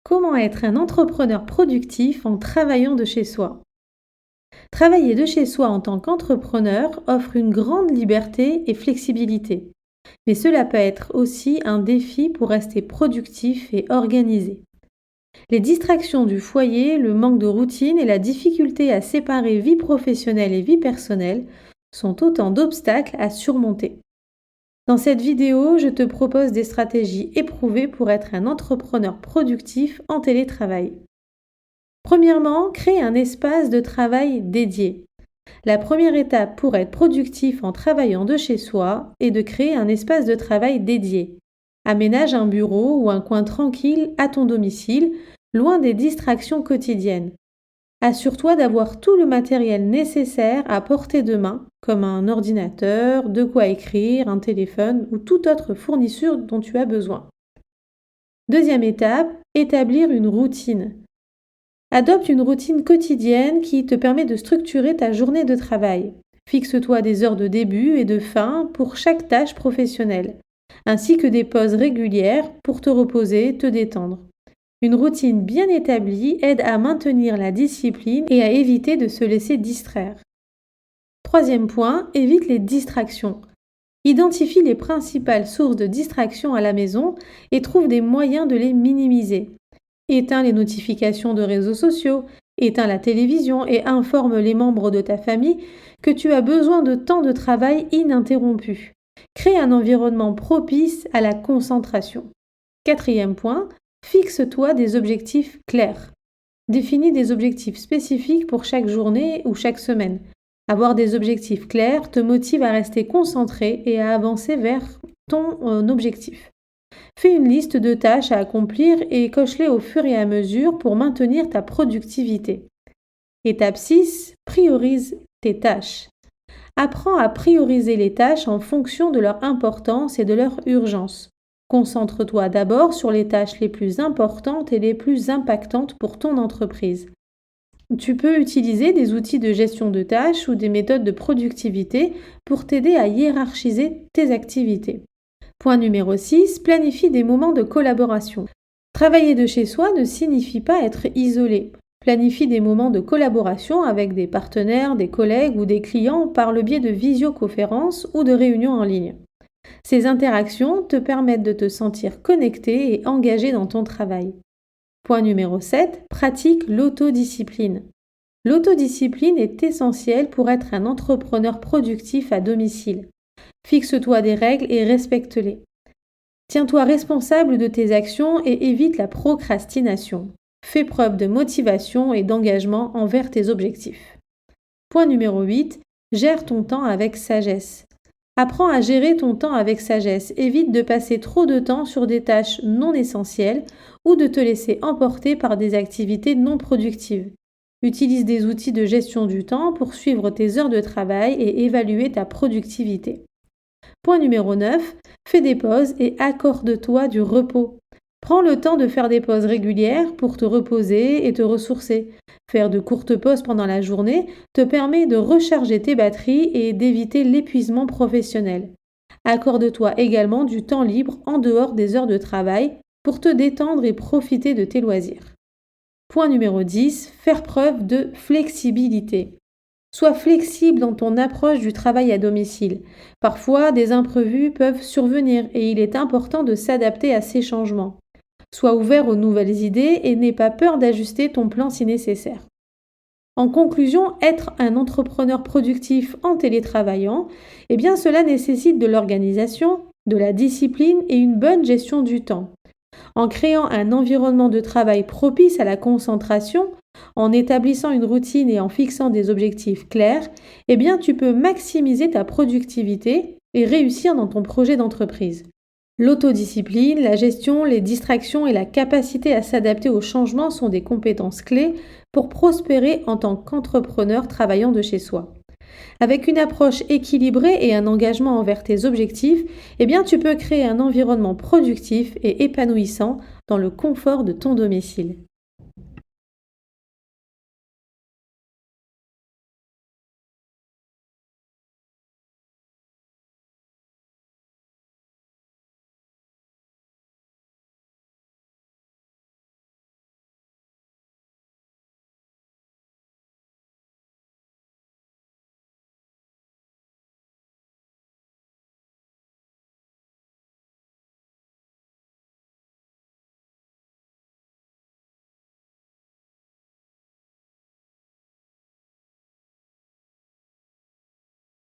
Comment être un entrepreneur productif en travaillant de chez soi? Travailler de chez soi en tant qu'entrepreneur offre une grande liberté et flexibilité. Mais cela peut être aussi un défi pour rester productif et organisé. Les distractions du foyer, le manque de routine et la difficulté à séparer vie professionnelle et vie personnelle sont autant d'obstacles à surmonter. Dans cette vidéo, je te propose des stratégies éprouvées pour être un entrepreneur productif en télétravail. Premièrement, crée un espace de travail dédié. La première étape pour être productif en travaillant de chez soi est de créer un espace de travail dédié. Aménage un bureau ou un coin tranquille à ton domicile, loin des distractions quotidiennes. Assure-toi d'avoir tout le matériel nécessaire à portée de main, comme un ordinateur, de quoi écrire, un téléphone ou toute autre fourniture dont tu as besoin. Deuxième étape, établir une routine. Adopte une routine quotidienne qui te permet de structurer ta journée de travail. Fixe-toi des heures de début et de fin pour chaque tâche professionnelle, ainsi que des pauses régulières pour te reposer, te détendre. Une routine bien établie aide à maintenir la discipline et à éviter de se laisser distraire. Troisième point, évite les distractions. Identifie les principales sources de distraction à la maison et trouve des moyens de les minimiser. Éteins les notifications de réseaux sociaux, éteins la télévision et informe les membres de ta famille que tu as besoin de temps de travail ininterrompu. Crée un environnement propice à la concentration. Quatrième point, fixe-toi des objectifs clairs. Définis des objectifs spécifiques pour chaque journée ou chaque semaine. Avoir des objectifs clairs te motive à rester concentré et à avancer vers ton objectif. Fais une liste de tâches à accomplir et coche-les au fur et à mesure pour maintenir ta productivité. Étape 6. Priorise tes tâches. Apprends à prioriser les tâches en fonction de leur importance et de leur urgence. Concentre-toi d'abord sur les tâches les plus importantes et les plus impactantes pour ton entreprise. Tu peux utiliser des outils de gestion de tâches ou des méthodes de productivité pour t'aider à hiérarchiser tes activités. Point numéro 6, planifie des moments de collaboration. Travailler de chez soi ne signifie pas être isolé. Planifie des moments de collaboration avec des partenaires, des collègues ou des clients par le biais de visioconférences ou de réunions en ligne. Ces interactions te permettent de te sentir connecté et engagé dans ton travail. Point numéro 7, pratique l'autodiscipline. L'autodiscipline est essentielle pour être un entrepreneur productif à domicile. Fixe-toi des règles et respecte-les. Tiens-toi responsable de tes actions et évite la procrastination. Fais preuve de motivation et d'engagement envers tes objectifs. Point numéro 8, gère ton temps avec sagesse. Apprends à gérer ton temps avec sagesse. Évite de passer trop de temps sur des tâches non essentielles ou de te laisser emporter par des activités non productives. Utilise des outils de gestion du temps pour suivre tes heures de travail et évaluer ta productivité. Point numéro 9, fais des pauses et accorde-toi du repos. Prends le temps de faire des pauses régulières pour te reposer et te ressourcer. Faire de courtes pauses pendant la journée te permet de recharger tes batteries et d'éviter l'épuisement professionnel. Accorde-toi également du temps libre en dehors des heures de travail pour te détendre et profiter de tes loisirs. Point numéro 10, faire preuve de flexibilité. Sois flexible dans ton approche du travail à domicile. Parfois, des imprévus peuvent survenir et il est important de s'adapter à ces changements. Sois ouvert aux nouvelles idées et n'aie pas peur d'ajuster ton plan si nécessaire. En conclusion, être un entrepreneur productif en télétravaillant, cela nécessite de l'organisation, de la discipline et une bonne gestion du temps. En créant un environnement de travail propice à la concentration, en établissant une routine et en fixant des objectifs clairs, tu peux maximiser ta productivité et réussir dans ton projet d'entreprise. L'autodiscipline, la gestion, les distractions et la capacité à s'adapter aux changements sont des compétences clés pour prospérer en tant qu'entrepreneur travaillant de chez soi. Avec une approche équilibrée et un engagement envers tes objectifs, tu peux créer un environnement productif et épanouissant dans le confort de ton domicile.